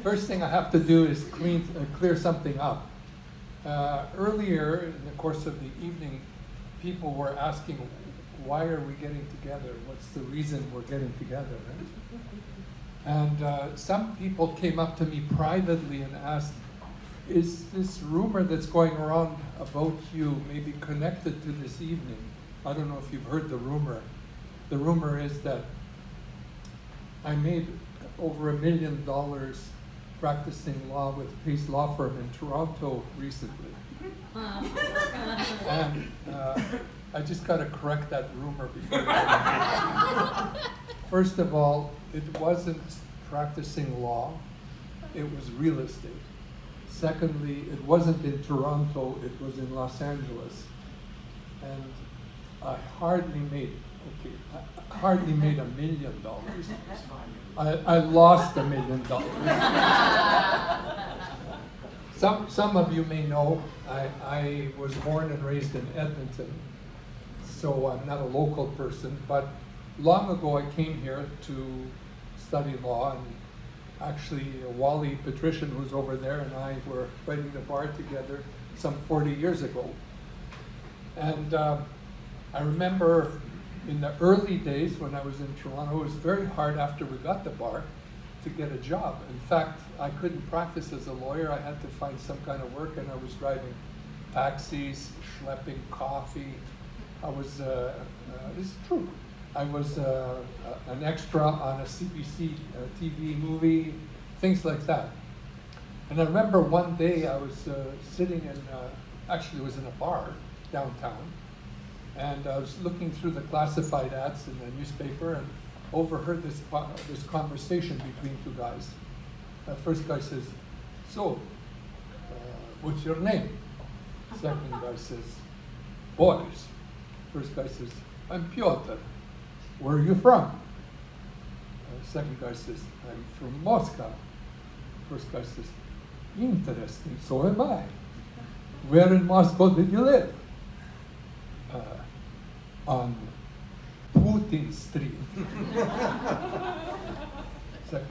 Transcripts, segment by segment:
First thing I have to do is clear something up. Earlier in the course of the evening, people were asking, why are we getting together? What's the reason we're getting together? Right? And some people came up to me privately and asked, is this rumor that's going around about you maybe connected to this evening? I don't know if you've heard the rumor. The rumor is that I made over $1 million practicing law with Pace Law Firm in Toronto recently. And I just got to correct that rumor before. First of all, it wasn't practicing law, it was real estate. Secondly, it wasn't in Toronto, it was in Los Angeles. And I hardly made $1 million. I lost $1 million. Some of you may know I was born and raised in Edmonton, so I'm not a local person, but long ago I came here to study law, and actually Wally Patrician, who's over there, and I were fighting the bar together some 40 years ago. And I remember in the early days when I was in Toronto, it was very hard after we got the bar to get a job. In fact, I couldn't practice as a lawyer. I had to find some kind of work, and I was driving taxis, schlepping coffee. I was, this is true, I was an extra on a CBC TV movie, things like that. And I remember one day I was sitting in, actually it was in a bar downtown, and I was looking through the classified ads in the newspaper and overheard this conversation between two guys. The first guy says, so, what's your name? Second guy says, Boris. First guy says, I'm Piotr. Where are you from? Second guy says, I'm from Moscow. First guy says, interesting, so am I. Where in Moscow did you live? On Putin Street.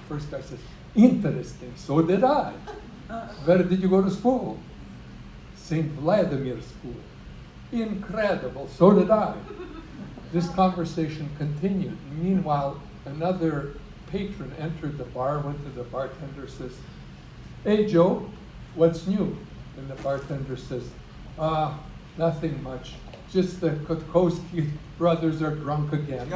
First guy says, interesting, so did I. Where did you go to school? St. Vladimir School. Incredible, so did I. This conversation continued. Meanwhile, another patron entered the bar, went to the bartender, says, hey Joe, what's new? And the bartender says, nothing much. Just the Kotkowski brothers are drunk again.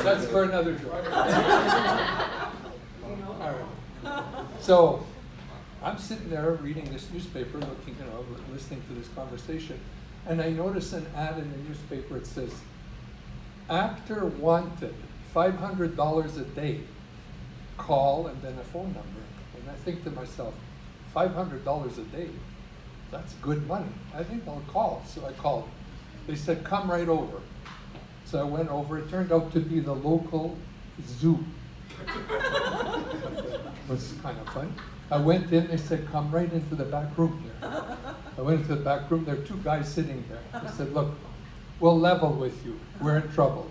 That's for another joke. All right. So I'm sitting there reading this newspaper, looking, listening to this conversation, and I notice an ad in the newspaper. It says, actor wanted, $500 a day. Call and then a phone number. And I think to myself, $500 a day, that's good money. I think I'll call. So I called. They said, come right over. So I went over. It turned out to be the local zoo. It was kind of fun. I went in, they said, come right into the back room here. I went into the back room, there were two guys sitting there. They said, look, we'll level with you. We're in trouble.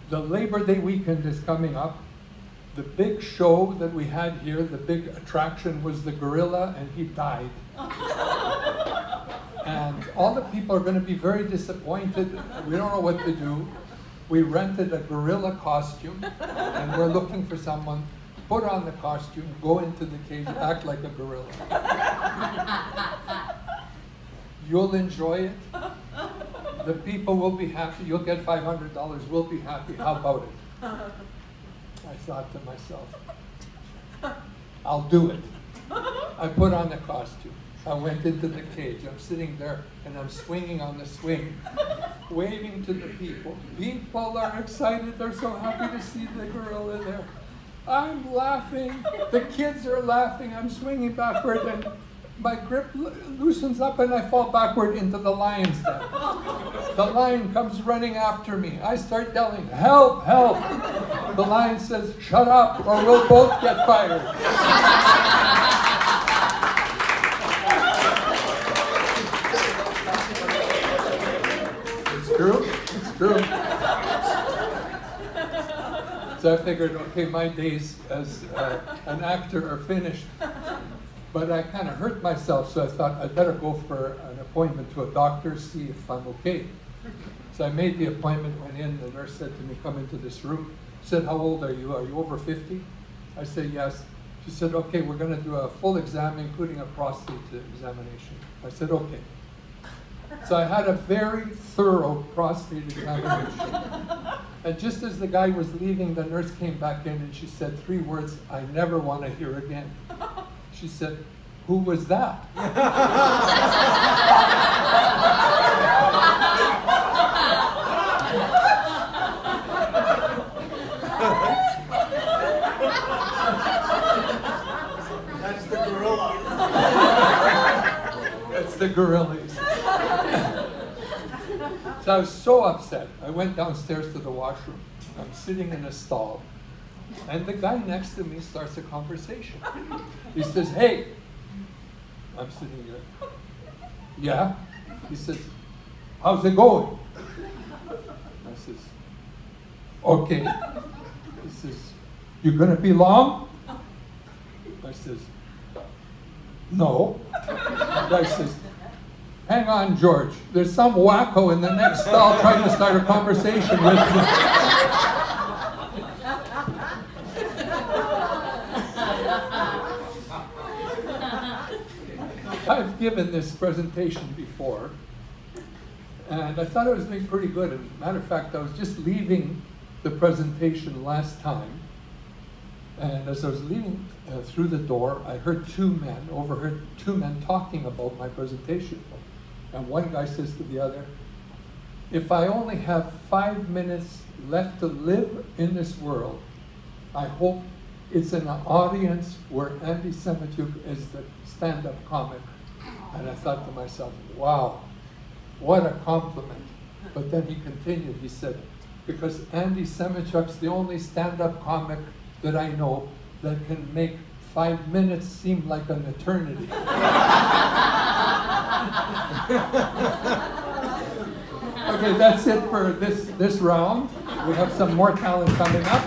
The Labor Day weekend is coming up. The big show that we had here, the big attraction was the gorilla, and he died. And all the people are going to be very disappointed. We don't know what to do. We rented a gorilla costume, and we're looking for someone. Put on the costume, go into the cage, act like a gorilla. You'll enjoy it. The people will be happy. You'll get $500. We'll be happy. How about it? I thought to myself, I'll do it. I put on the costume. I went into the cage. I'm sitting there and I'm swinging on the swing, waving to the people. People are excited. They're so happy to see the gorilla there. I'm laughing. The kids are laughing. I'm swinging backward and my grip loosens up and I fall backward into the lion's den. The lion comes running after me. I start yelling, help, help. The lion says, shut up or we'll both get fired. It's true. It's true. So I figured, okay, my days as an actor are finished. But I kind of hurt myself, so I thought I'd better go for an appointment to a doctor, see if I'm okay. So I made the appointment, went in, the nurse said to me, come into this room. Said, how old are you? Are you over 50? I said, yes. She said, okay, we're going to do a full exam, including a prostate examination. I said, okay. So I had a very thorough prostate examination. And just as the guy was leaving, the nurse came back in and she said 3 words I never want to hear again. She said, who was that? That's the gorilla. That's the gorillas. So I was so upset. I went downstairs to the washroom. I'm sitting in a stall. And the guy next to me starts a conversation. He says, hey. I'm sitting there. Yeah? He says, how's it going? I says, okay. He says, you gonna be long? I says, no. The guy says, hang on, George. There's some wacko in the next stall trying to start a conversation with me. I've given this presentation before, and I thought I was doing pretty good. As a matter of fact, I was just leaving the presentation last time, and as I was leaving through the door, I overheard two men talking about my presentation. And one guy says to the other, if I only have 5 minutes left to live in this world, I hope it's in an audience where Andy Semotiuk is the stand-up comic. And I thought to myself, wow, what a compliment. But then he continued, he said, because Andy Semotiuk's the only stand-up comic that I know that can make 5 minutes seem like an eternity. Okay, that's it for this round. We have some more talent coming up.